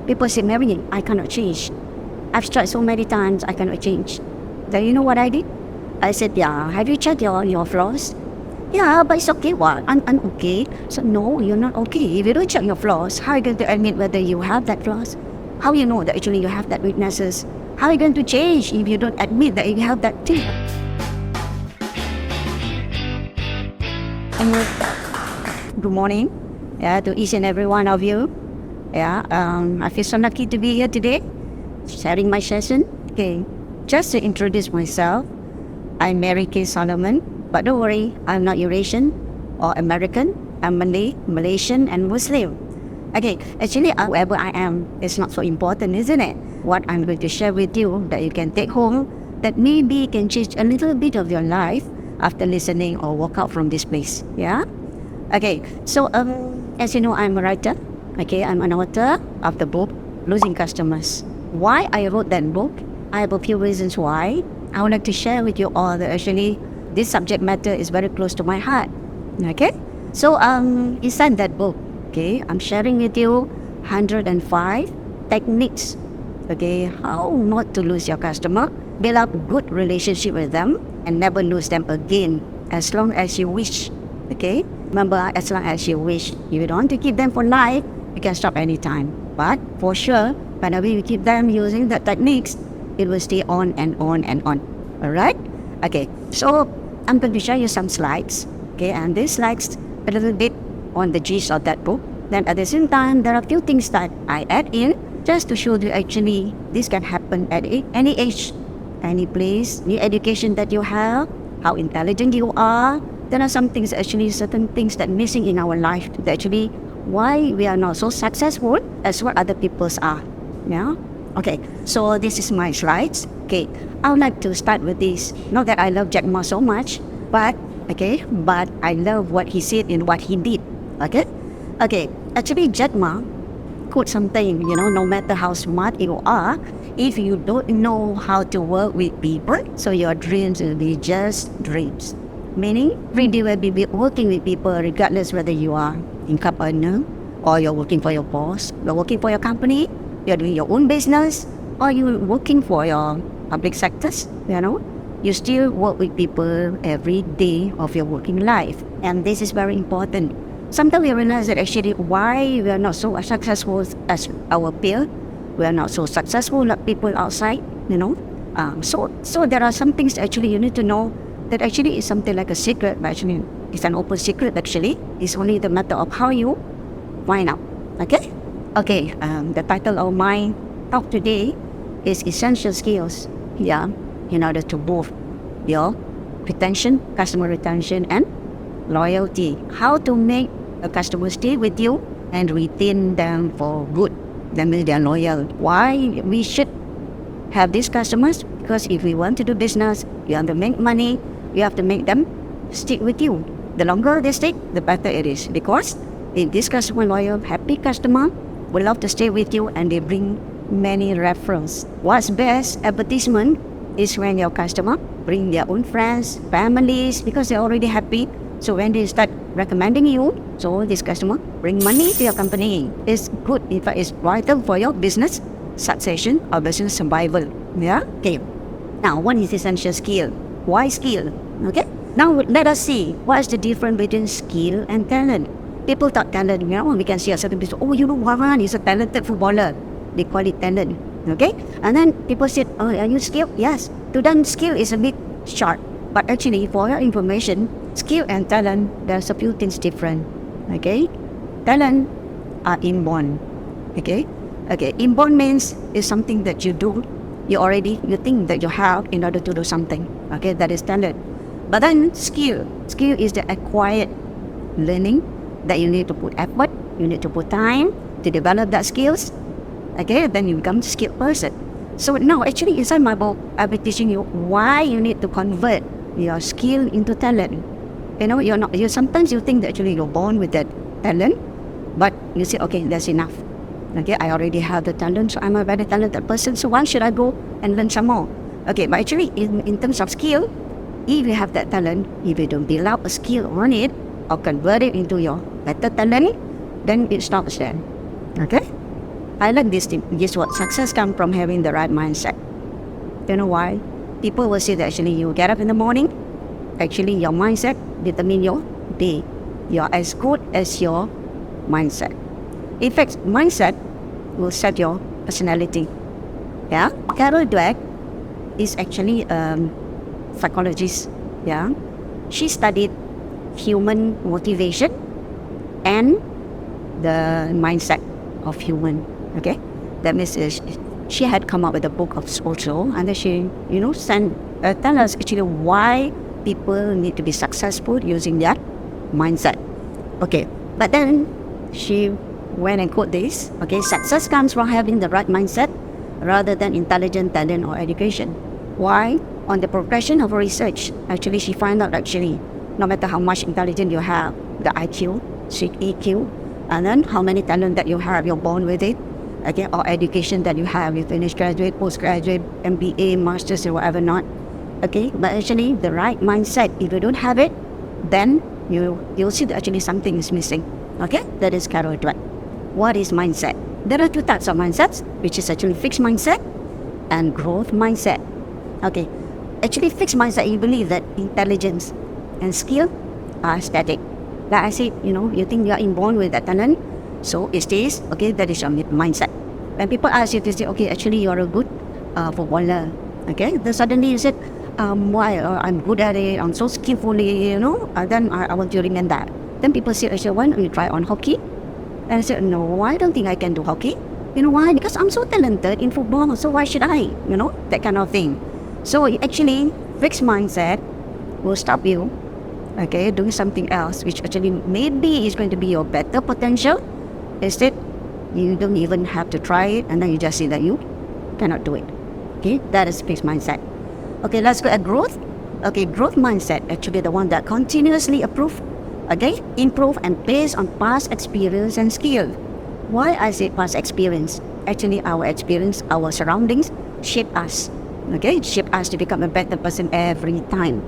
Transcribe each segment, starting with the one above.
People say, Mary, I cannot change. I've tried so many times, I cannot change. Then you know what I did? I said, yeah, have you checked your flaws? Yeah, but it's okay. What? I'm okay. So no, you're not okay. If you don't check your flaws, how are you going to admit whether you have that flaws? How you know that actually you have that weaknesses? How are you going to change if you don't admit that you have that thing? And good morning, to each and every one of you. I feel so lucky to be here today, sharing my session. Okay, just to introduce myself, I'm Mary K. Solomon, but don't worry, I'm not Eurasian or American. I'm Malay, Malaysian, and Muslim. Okay, actually, whoever I am is not so important, isn't it? What I'm going to share with you that you can take home, that maybe can change a little bit of your life after listening or walk out from this place. Yeah. Okay, so as you know, I'm a writer. Okay, I'm an author of the book Losing Customers. Why I wrote that book? I have a few reasons why. I would like to share with you all that actually this subject matter is very close to my heart. Okay, so inside that book, okay, I'm sharing with you 105 techniques. Okay, how not to lose your customer, build up good relationship with them, and never lose them again as long as you wish. Okay, remember, as long as you wish. If you don't want to keep them for life, you can stop anytime. But for sure, whenever you keep them using the techniques, it will stay on and on and on. Alright? Okay, so I'm going to show you some slides. Okay, and these slides a little bit on the gist of that book. Then at the same time, there are a few things that I add in just to show you actually this can happen at any age, any place, the education that you have, how intelligent you are. There are some things actually, certain things that missing in our life that actually why we are not so successful as what other people's are. Yeah. Okay. So this is my slides. Okay. I would like to start with this. Not that I love Jack Ma so much, but I love what he said and what he did. Okay. Okay. Actually, Jack Ma quote something. No matter how smart you are, if you don't know how to work with people, so your dreams will be just dreams. Meaning, really will be working with people regardless whether you are income earner or you're working for your boss, you're working for your company, you're doing your own business, or you're working for your public sectors, you still work with people every day of your working life. And this is very important. Sometimes we realize that actually why we are not so successful as our peer, we are not so successful like people outside, So there are some things actually you need to know that actually is something like a secret, but actually it's an open secret actually. It's only the matter of how you find out. Okay? Okay, the title of my talk today is Essential Skills. Yeah, in order to boost your retention, customer retention, and loyalty. How to make a customer stay with you and retain them for good. That means they are loyal. Why we should have these customers? Because if we want to do business, you have to make money, you have to make them stick with you. The longer they stick, the better it is. Because if this customer loyal, happy customer will love to stay with you and they bring many referrals. What's best advertisement is when your customer bring their own friends, families, because they're already happy. So when they start recommending you, so this customer bring money to your company. It's good. In fact, it's vital for your business succession or business survival. Yeah? Okay. Now, what is essential skill? Why skill? Okay. Now, let us see what is the difference between skill and talent. People talk talent, we can see a certain person, Warren is a talented footballer. They call it talent. Okay. And then people said, are you skilled? Yes. To them, skill is a bit short. But actually, for your information, skill and talent, there's a few things different. Okay. Talent are inborn. Okay. Okay. Inborn means is something that you do. You think that you have in order to do something. Okay, that is talent. But then skill is the acquired learning that you need to put effort, you need to put time to develop that skills. Okay, then you become a skilled person. So now actually inside my book, I'll be teaching you why you need to convert your skill into talent. Sometimes you think that actually you're born with that talent, but you say, okay, that's enough. Okay, I already have the talent, so I'm a very talented person, so why should I go and learn some more? Okay, but actually in terms of skill, if you have that talent, if you don't build up a skill on it or convert it into your better talent, then it stops there. Okay? I like this tip. Guess what? Success comes from having the right mindset. You know why? People will say that actually you get up in the morning, actually your mindset determines your day. You're as good as your mindset. In fact, mindset will set your personality. Yeah? Carol Dweck is actually a psychologist. Yeah? She studied human motivation and the mindset of human. Okay? That means she had come up with a book of also, and then she, tell us actually why people need to be successful using that mindset. Okay, but then she went and quote this. Okay, success comes from having the right mindset rather than intelligent talent or education. Why? On the progression of research, actually she found out actually no matter how much intelligence you have, the IQ, EQ, and then how many talent that you have, you're born with it. Okay, or education that you have, you finish graduate, postgraduate, MBA, masters, or whatever not. Okay, but actually the right mindset, if you don't have it, then you'll see that actually something is missing. Okay, that is Carol Dweck. What is mindset? There are two types of mindsets, which is actually fixed mindset and growth mindset. Okay, actually fixed mindset, you believe that intelligence and skill are static. Like I said, you think you are inborn with that talent, so it stays. Okay, that is your mindset. When people ask you to say, okay, actually you're a good footballer. Okay, then suddenly you said, why I'm good at it, I'm so skillfully, then I want to remain that. Then people say, actually, why don't you try on hockey? And I said, no, I don't think I can do hockey. You know why? Because I'm so talented in football, so why should I? That kind of thing. So actually, fixed mindset will stop you, okay, doing something else, which actually maybe is going to be your better potential. Instead, you don't even have to try it, and then you just see that you cannot do it. Okay, that is fixed mindset. Okay, let's go at growth. Okay, growth mindset, actually the one that continuously improve and based on past experience and skill. Why I say past experience? Actually, our experience, our surroundings shape us. Okay, shape us to become a better person every time.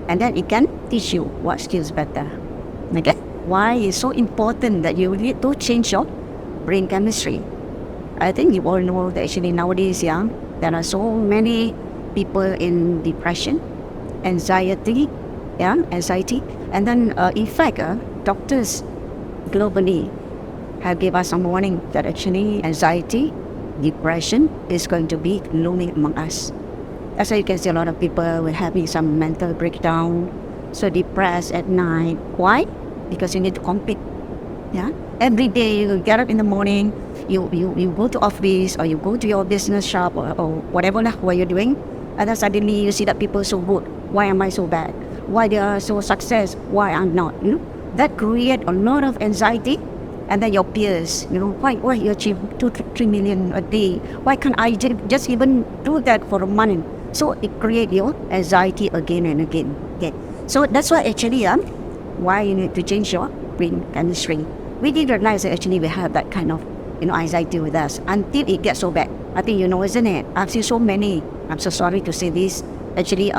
And then it can teach you what skills better. Okay, why it's so important that you need to change your brain chemistry. I think you all know that actually nowadays, there are so many people in depression, anxiety, and then in fact, doctors globally have given us some warning that actually anxiety, depression is going to be looming among us. That's why you can see a lot of people will having some mental breakdown, so depressed at night. Why? Because you need to compete. Yeah, every day you get up in the morning, you go to office or you go to your business shop or whatever what you're doing, and then suddenly you see that people are so good. Why am I so bad? Why they are so success? Why I'm not? That create a lot of anxiety. And then your peers, why you achieve 2-3 million a day? Why can't I just even do that for a month? So it create your anxiety again and again. Okay. So that's why actually why you need to change your brain chemistry. We didn't realize that actually we have that kind of anxiety with us until it gets so bad. I think isn't it? I've seen so many. I'm so sorry to say this. Actually,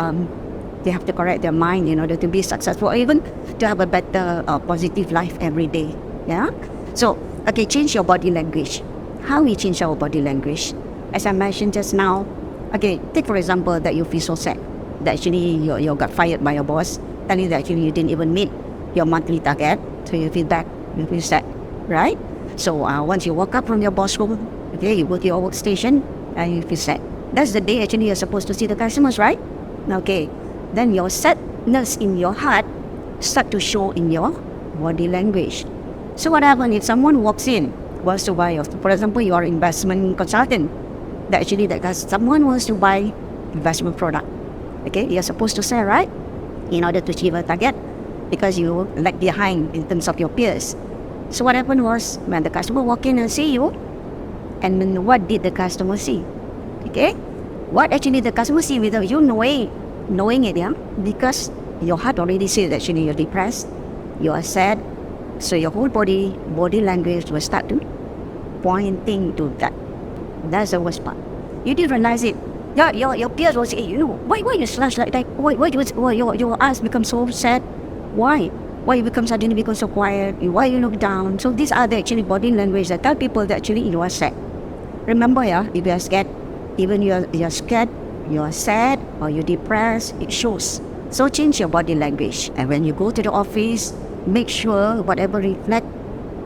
they have to correct their mind in order to be successful, or even to have a better, positive life every day. Yeah. So, okay, change your body language. How we change our body language? As I mentioned just now, okay, take for example that you feel so sad that actually you got fired by your boss, telling you that actually you didn't even meet your monthly target, so you feel bad, you feel sad, right? So once you walk up from your boss room, okay, you go to your workstation and you feel sad. That's the day actually you're supposed to see the customers, right? Okay, then your sadness in your heart start to show in your body language. So what happens if someone walks in, wants to buy, for example, you are an investment consultant, that someone wants to buy investment product. Okay, you're supposed to sell, right? In order to achieve a target, because you lag behind in terms of your peers. So what happened was, when the customer walk in and see you, and then what did the customer see? Okay, what actually the customer see without you knowing it, because your heart already says that actually you're depressed, you are sad. So your whole body language will start to pointing to that. That's the worst part. You didn't realize it. Your peers will say, why you slash like that? Why your eyes become so sad? Why you become so quiet? Why you look down? So these are the actually body language that tell people that actually you are sad. Remember, yeah, if you are scared, even you're scared, you're sad, or you're depressed, it shows. So change your body language. And when you go to the office, make sure whatever reflect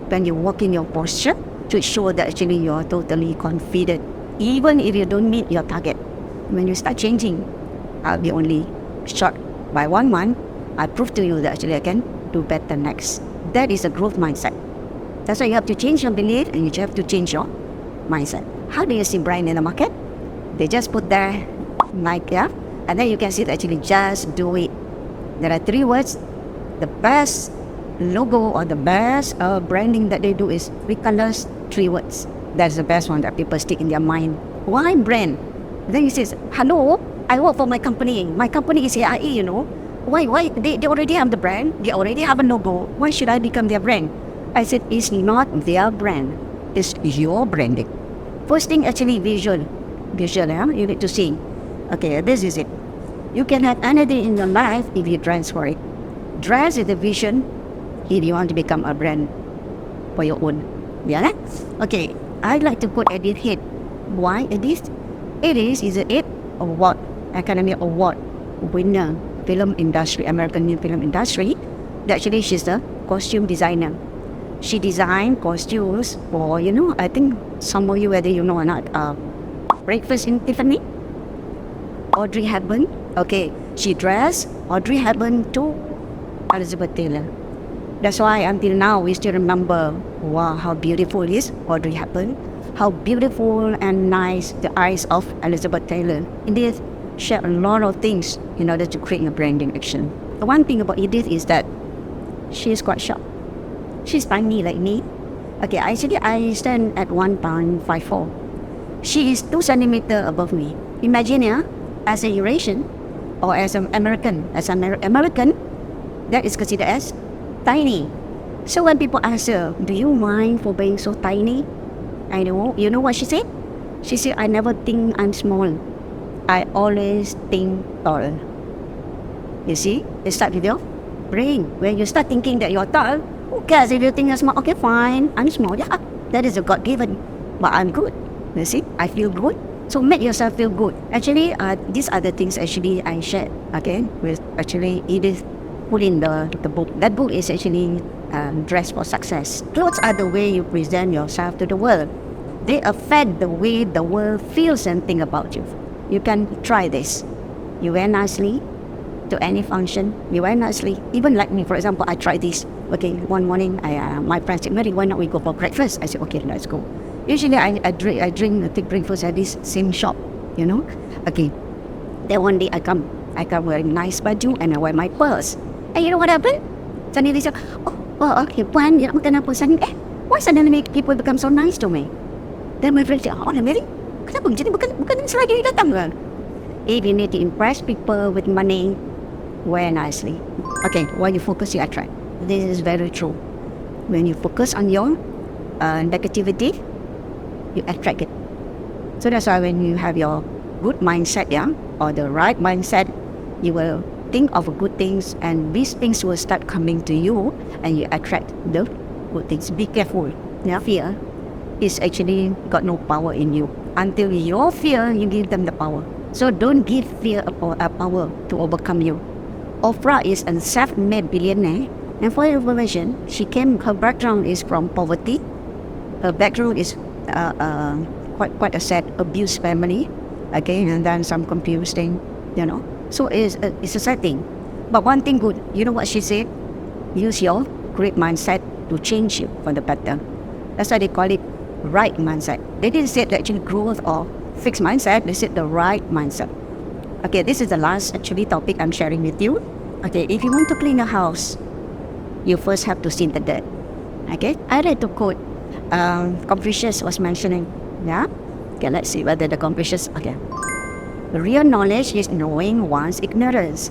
when you walk in your posture to show that actually you're totally confident. Even if you don't meet your target. When you start changing, I'll be only short by 1 month. I prove to you that actually I can do better next. That is a growth mindset. That's why you have to change your belief and you have to change your mindset. How do you see brand in the market? They just put there like, yeah, and then you can see that actually just do it. There are 3 words. The best logo or the best branding that they do is 3 colors, 3 words. That's the best one that people stick in their mind. Why brand? Then he says, hello, I work for my company. My company is AIE, you know. Why? They already have the brand. They already have a logo. Why should I become their brand? I said, it's not their brand. It's your branding. First thing, actually, visual. Visual, yeah? You need to see. Okay, this is it. You can have anything in your life if you dress for it. Dress is the vision if you want to become a brand for your own. Yeah? Okay, I'd like to put Edith Head. Why Edith? Edith is an award, Academy Award winner, film industry, American film industry. Actually, she's a costume designer. She designed costumes for, you know, I think some of you, whether you know or not, Breakfast in Tiffany, Audrey Hepburn. Okay, she dressed Audrey Hepburn to Elizabeth Taylor. That's why until now we still remember, wow, how beautiful is Audrey Hepburn, how beautiful and nice the eyes of Elizabeth Taylor. Edith shared a lot of things in order to create a branding action. The one thing about Edith is that she is quite short. She's tiny like me. Okay, actually I stand at 1.54. She is 2 centimeters above me. Imagine, yeah, as a Eurasian or as an American, American, that is considered as tiny. So when people ask her, do you mind for being so tiny? I know, you know what she said? She said, I never think I'm small. I always think tall. You see, it starts with your brain. When you start thinking that you're tall, who cares if you think you're small? Okay, fine, I'm small. Yeah, that is a God-given. But I'm good. You see, I feel good. So make yourself feel good. Actually, these are the things actually I shared, okay, with actually Edith put in the book. That book is actually Dress for Success. Clothes are the way you present yourself to the world. They affect the way the world feels and think about you. You can try this. You wear nicely to any function. You wear nicely. Even like me, for example, I tried this. Okay, one morning, my friend said, Mary, why not we go for breakfast? I said, okay, let's go. Usually I take breakfast at this same shop, you know. Okay, then one day I come wearing nice baju and I wear my pearls. And you know what happened? Suddenly they said, okay, Puan, you nak makan apa? Suddenly, why suddenly make people become so nice to me? Then my friend said, Mary, kenapa macam ni? Bukan selagi datang kan? If you need to impress people with money, wear nicely. Okay, while you focus, you attract. This is very true. When you focus on your negativity, you attract it. So that's why when you have your good mindset, yeah, or the right mindset, you will think of good things and these things will start coming to you and you attract the good things. Be careful. Yeah? Fear is actually got no power in you. Until your fear, you give them the power. So don't give fear a power to overcome you. Oprah is a self-made billionaire. And for your information, her background is from poverty. Her background is quite a sad abused family, okay, and then some confused thing, you know. So it's a sad thing. But one thing good, you know what she said? Use your great mindset to change you for the better. That's why they call it right mindset. They didn't say that actually growth or fixed mindset. They said the right mindset. Okay, this is the last actually topic I'm sharing with you. Okay, if you want to clean a house, you first have to see the dirt. Okay, I read the quote. Confucius was mentioning, yeah? Okay, let's see whether the Confucius, okay. The real knowledge is knowing one's ignorance.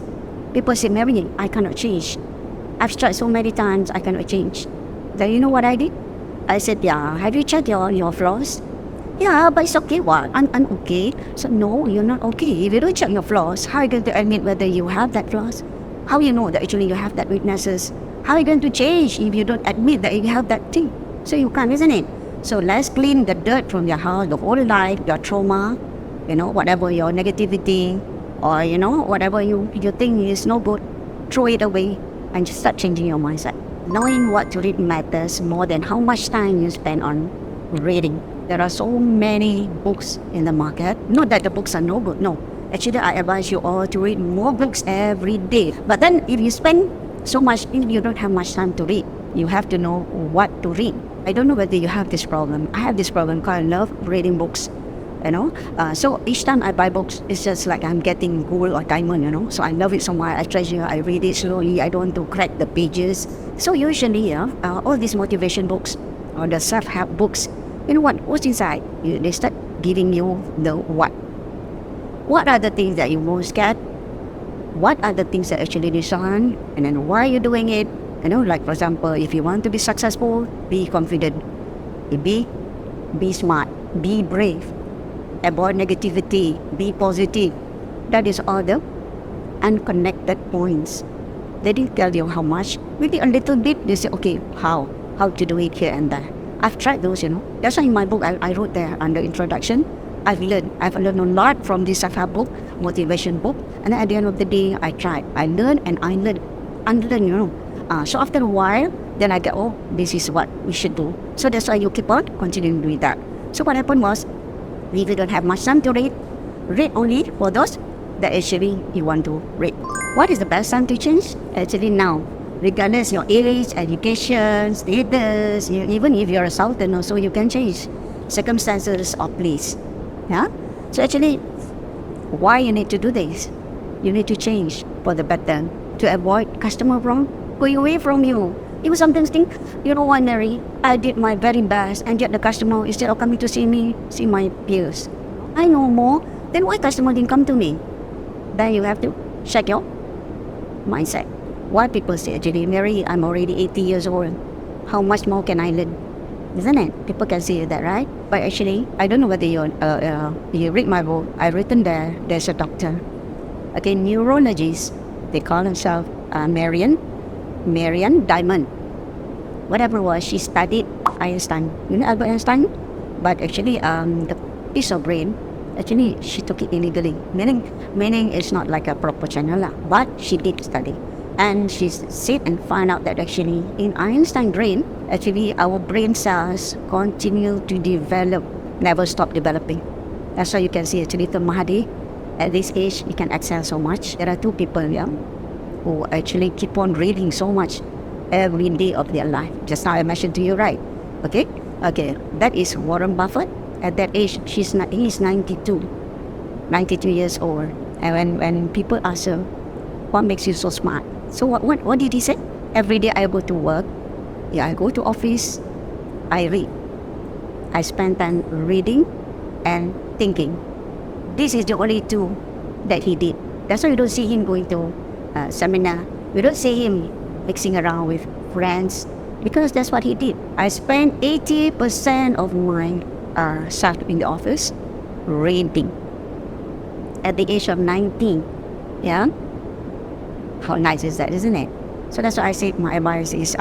People say, Mary, I cannot change. I've tried so many times, I cannot change. Then you know what I did? I said, yeah, have you checked your flaws? Yeah, but it's okay, what? I'm okay. So no, you're not okay. If you don't check your flaws, how are you going to admit whether you have that flaws? How you know that actually you have that weaknesses? How are you going to change if you don't admit that you have that thing? So you can't, isn't it? So let's clean the dirt from your house, the whole life, your trauma, whatever your negativity, or whatever you think is no good, throw it away and just start changing your mindset. Knowing what to read matters more than how much time you spend on reading. There are so many books in the market. Not that the books are no good, no. Actually, I advise you all to read more books every day. But then if you spend so much, you don't have much time to read. You have to know what to read. I don't know whether you have this problem. I have this problem because I love reading books. So each time I buy books, it's just like I'm getting gold or diamond, so I love it so much. I treasure, I read it slowly. I don't want to crack the pages. So usually, all these motivation books or the self-help books, what's inside? They start giving you the what. What are the things that you most scared? What are the things that actually designed? And then why are you doing it? Like for example, if you want to be successful, be confident. Be smart. Be brave. Avoid negativity. Be positive. That is all the unconnected points. They didn't tell you how much. Maybe a little bit. They say, okay, how to do it here and there. I've tried those, That's why in my book I wrote there under introduction. I've learned a lot from this self-help book, motivation book, and then at the end of the day, I tried. I learned and I unlearn, So after a while, then I get, this is what we should do. So that's why you keep on continuing doing that. So what happened was, if you don't have much time to read only for those that actually you want to read. What is the best time to change? Actually now, regardless your age, education, status, even if you're a sultan also, you can change circumstances or place. Yeah? So actually, why you need to do this? You need to change for the better to avoid customer from going away from you. You sometimes think, what, Mary, I did my very best and yet the customer, instead of coming to see me, see my peers. I know more, then why customer didn't come to me? Then you have to check your mindset. What people say, actually, Mary, I'm already 80 years old. How much more can I learn? Isn't it? People can say that, right? But actually, I don't know whether you read my book. I've written there's a doctor. Okay, neurologist. They call themselves Marian Diamond. Whatever it was, she studied Einstein. Albert Einstein? But actually, the piece of brain, actually, she took it illegally. Meaning it's not like a proper channel, but she did study. And she said and found out that actually in Einstein brain, actually our brain cells continue to develop, never stop developing. That's why you can see actually the Mahdi, at this age, he can excel so much. There are two people, who actually keep on reading so much every day of their life. Just now I mentioned to you, right? Okay, that is Warren Buffett. At that age, he's 92 years old. And when people ask her, what makes you so smart? So what did he say? Every day I go to work, I go to office, I read. I spend time reading and thinking. This is the only two that he did. That's why you don't see him going to seminar. You don't see him mixing around with friends, because that's what he did. I spent 80% of my stuff in the office reading. At the age of 19, How nice is that, isn't it? So that's why I say my advice is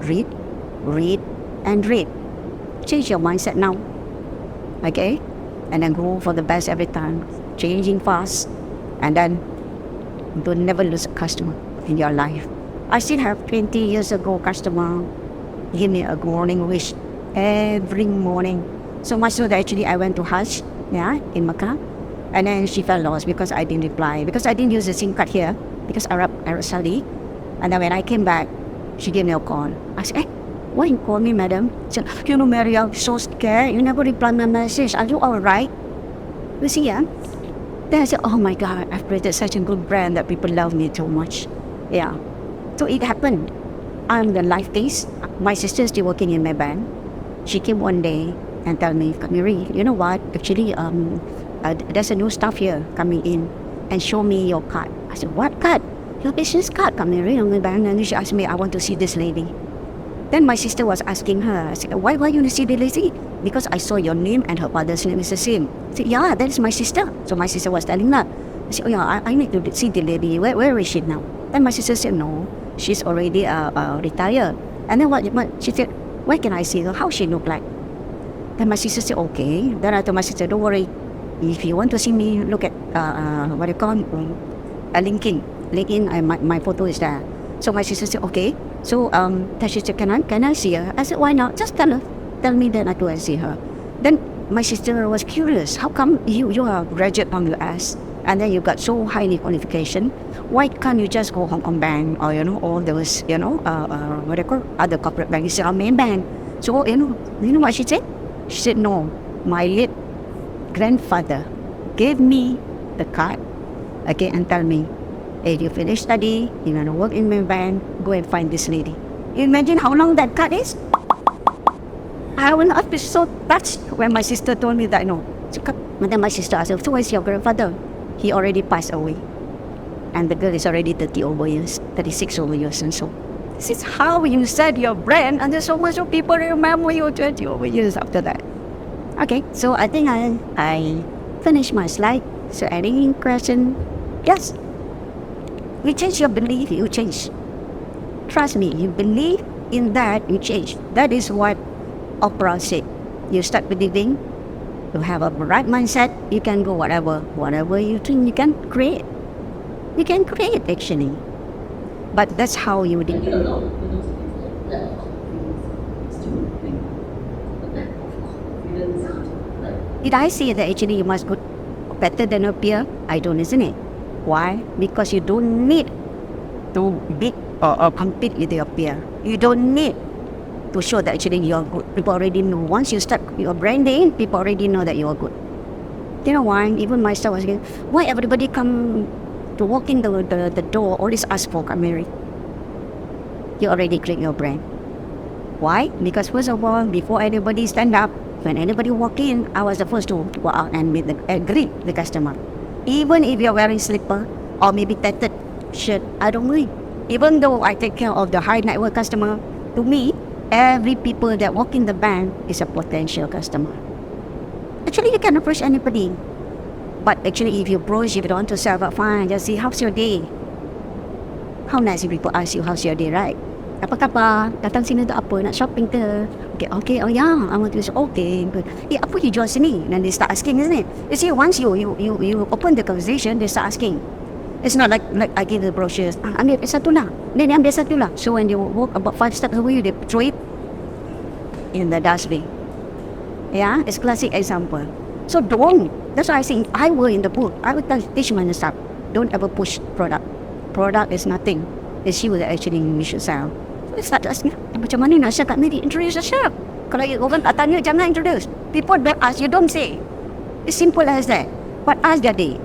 read, and read. Change your mindset now. Okay? And then go for the best every time. Changing fast. And then don't never lose a customer in your life. I still have 20 years ago customer give me a morning wish every morning. So much so that actually I went to Hajj, in Makkah. And then she felt lost because I didn't reply. Because I didn't use the SIM card here. Because Arab Saudi. And then when I came back, she gave me a call. I said, why you call me, madam? She said, Mary, I'm so scared. You never reply my message. Are you alright? You see, Then I said, oh my God, I've created such a good brand that people love me so much. Yeah. So it happened. I'm the life case. My sister is still working in my bank. She came one day and told me, Mary, you know what? Actually, there's a new staff here coming in and show me your card. I said, what card? Your business card, Mary, on my bank. And she asked me, I want to see this lady. Then my sister was asking her, I said, why you want to see the lady? Because I saw your name and her father's name is the same. I said, yeah, that is my sister. So my sister was telling her. I said, oh yeah, I need to see the lady. Where is she now? Then my sister said, no, she's already retired. And then what she said, where can I see her? How she look like? Then my sister said, okay. Then I told my sister, don't worry. If you want to see me, look at, what do you call it? LinkedIn. LinkedIn, my photo is there. So my sister said, okay. So then she said, can I see her? I said, why not? Just tell her. Tell me then I go and see her. Then my sister was curious. How come you are a graduate from US and then you got so highly qualification? Why can't you just go Hong Kong Bank or all those what do you call other corporate banks? She said, our main bank. So you know what she said? She said, no, my late grandfather gave me the card, okay, and tell me, hey, you finish study, you want to work in my bank, go and find this lady. You imagine how long that card is? I will not be so touched when my sister told me that, no. And then my sister asked, so where's your grandfather? He already passed away. And the girl is already 30 over years, 36 over years and so. This is how you set your brand, and there's so much of people remember you 20 over years after that. Okay, so I think I finished my slide. So any question? Yes. You change your belief, you change. Trust me, you believe in that, you change. That is what Oprah said. You start believing, you have a right mindset, you can go whatever you think you can create. You can create actually. But that's how you did. Did I say that actually you must go better than a peer? I don't, isn't it? Why? Because you don't need to beat or compete with your peer. You don't need to show that actually you're good. People already know. Once you start your branding, people already know that you're good. You know why? Even myself was saying, why everybody come to walk in the door, always ask for Kamiri? You already create your brand. Why? Because first of all, before anybody stand up, when anybody walk in, I was the first to go out and greet the customer. Even if you're wearing slipper or maybe tattered shirt, I don't mind. Even though I take care of the high net worth customer, to me, every people that walk in the bank is a potential customer. Actually, you can approach anybody. But actually, if you approach, if you don't want to sell, but fine, just say, how's your day? How nice if people ask you, how's your day, right? Apa khabar? Datang sini untuk apa? Nak shopping ke? Okay, oh yeah, I want to say, okay. But, apa you jual sini? Then they start asking, isn't it? You see, once you open the conversation, they start asking. It's not like I give the brochures, ambil satu lah. Then ambil satu lah. So when they walk about 5 steps away, they throw it in the dustbin. Yeah, it's classic example. So don't. That's why I say, I will in the book, I will teach my staff, don't ever push product. Product is nothing. It's you that actually you should sell. So they start asking, macam mana nak share kat Mary? Introduce yourself. Kalau orang tak tanya, jangan introduce. People don't ask, you don't say. It's simple as that. But ask their day.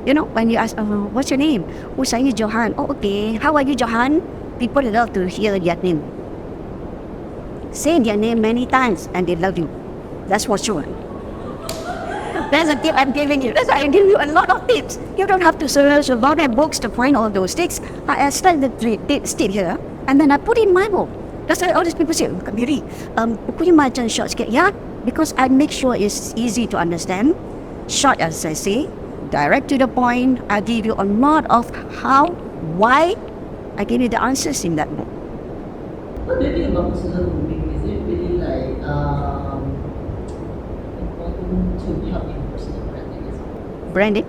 You know, when you ask, what's your name? Oh, saya is Johan. Oh, okay. How are you, Johan? People love to hear their name. Say their name many times and they love you. That's for sure. That's a tip I'm giving you. That's why I give you a lot of tips. You don't have to search a lot of books to find all those things. I started the tips here and then I put in my book. That's why all these people say, Kak Miri, buku you macam short sikit. Yeah, because I make sure it's easy to understand. Short as I say, direct to the point. I give you a lot of how, why. I give you the answers in that book. What do you think about personal grooming? Is it really like important to help in personal branding as well? Branding,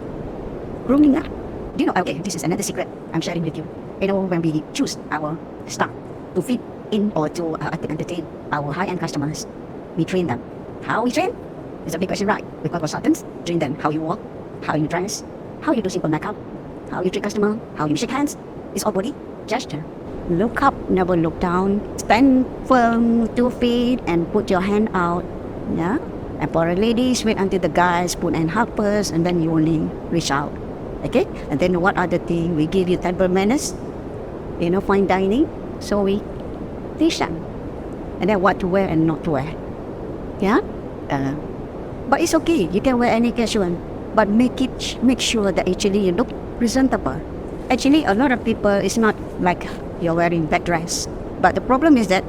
grooming. Do you know? Okay, this is another secret I'm sharing with you. You know, when we choose our staff to fit in or to entertain our high-end customers, we train them. How we train? It's a big question, right? We call consultants. Train them how you walk, how you dress, how you do simple makeup, how you treat customer, how you shake hands. It's all body gesture. Look up, never look down. Stand firm, 2 feet, and put your hand out. Yeah. And for the ladies, wait until the guys put and hug first, and then you only reach out. Okay. And then what other thing? We give you table manners. You know, fine dining. So we teach them, and then what to wear and not to wear. Yeah. But it's okay. You can wear any casual, but make sure that actually you look presentable. Actually, a lot of people, it's not like you're wearing that dress. But the problem is that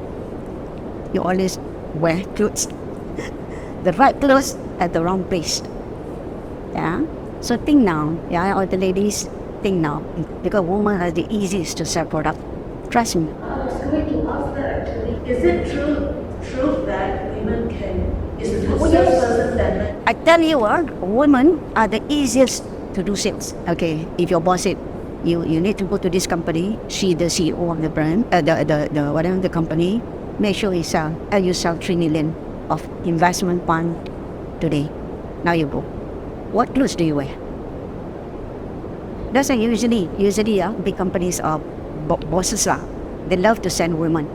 you always wear clothes. The right clothes at the wrong place. Yeah. So think now, yeah, all the ladies, think now. Because woman has the easiest to sell product. Trust me. I was going to ask that actually. Is it true that women can It's a good salesperson that I tell you, women are the easiest to do sales. Okay, if your boss said, you need to go to this company, see the CEO of the brand, the whatever the company, make sure you sell 3 million of investment fund today. Now you go. What clothes do you wear? That's why usually big companies or bosses they love to send women.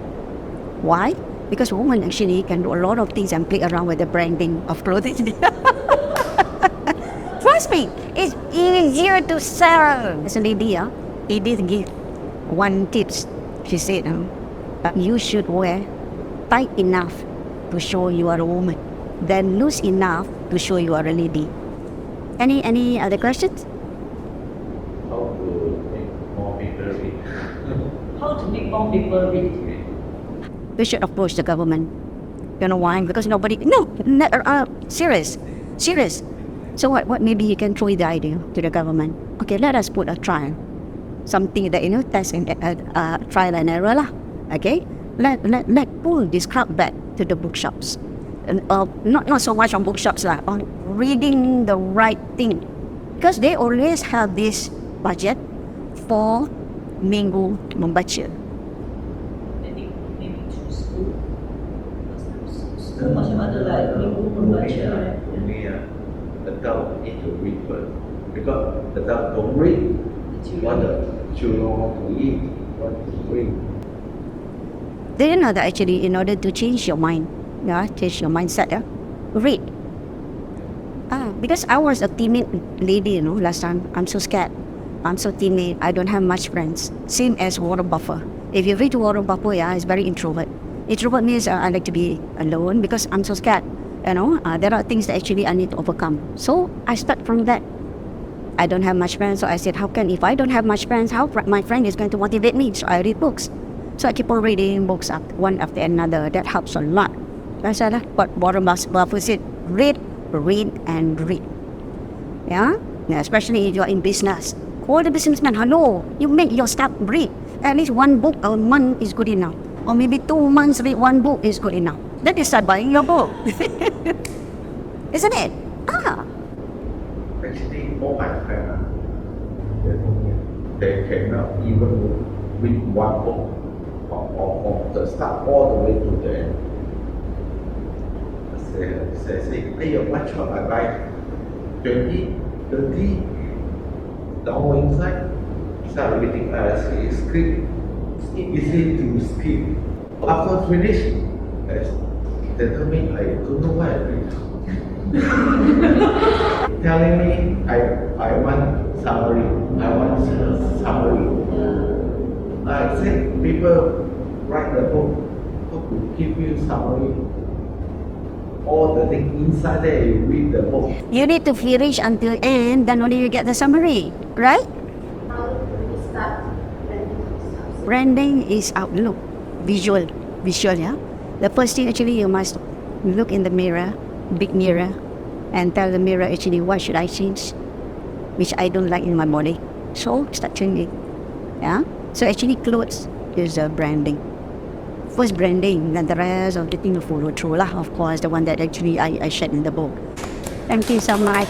Why? Because women actually can do a lot of things and play around with the branding of clothing. Trust me, it's easier to sell. As a lady, Edith give one tips. She said, you should wear tight enough to show you are a woman, then loose enough to show you are a lady. Any other questions? How to make more people read? how to make more people read. We should approach the government. You know why? Because nobody. Serious. So what? Maybe you can throw the idea to the government. Okay, let us put a trial, something that test and trial and error lah. Okay, let pull this crowd back to the bookshops, and not so much on bookshops lah, on reading the right thing, because they always have this budget for minggu membaca. Maybe to school. School macam ada like minggu membaca. Only adult need to read first. Because adult don't read, what the children want to eat, what to read. Do you know that actually in order to change your mind, change your mindset, read. Because I was a timid lady, last time. I'm so scared. I'm so timid. I don't have much friends. Same as Warren Buffett. If you read Warren Buffett, it's very introvert. Introvert means I like to be alone because I'm so scared. There are things that actually I need to overcome. So I start from that. I don't have much friends, so I said, if I don't have much friends, how my friend is going to motivate me? So I read books. So I keep on reading books one after another. That helps a lot. That's what Warren Buffett said. Read, and read. Yeah, especially if you're in business. Call the businessman. Hello, you make your staff read. At least one book a month is good enough. Or maybe 2 months read one book is good enough. Then you start buying your book. Isn't it? Actually, all my friends, they cannot even read one book from the start all the way to the end. Say, hey, what shop I buy? 20, 30, down inside. Start reading, skip. Easy to skip. After finish, they tell me, I don't know why I read. Telling me, I want summary. I think people write the book, how to give you summary. All the things inside there, you read the book. You need to finish until end, then only you get the summary, right? How do we start branding? Branding is outlook, visual, yeah. The first thing actually you must look in the mirror, big mirror, and tell the mirror actually what should I change, which I don't like in my body. So start changing, yeah. So actually clothes is branding. First branding, then the rest of the thing you follow through lah. Of course, the one that actually I shared in the book. Thank you so much.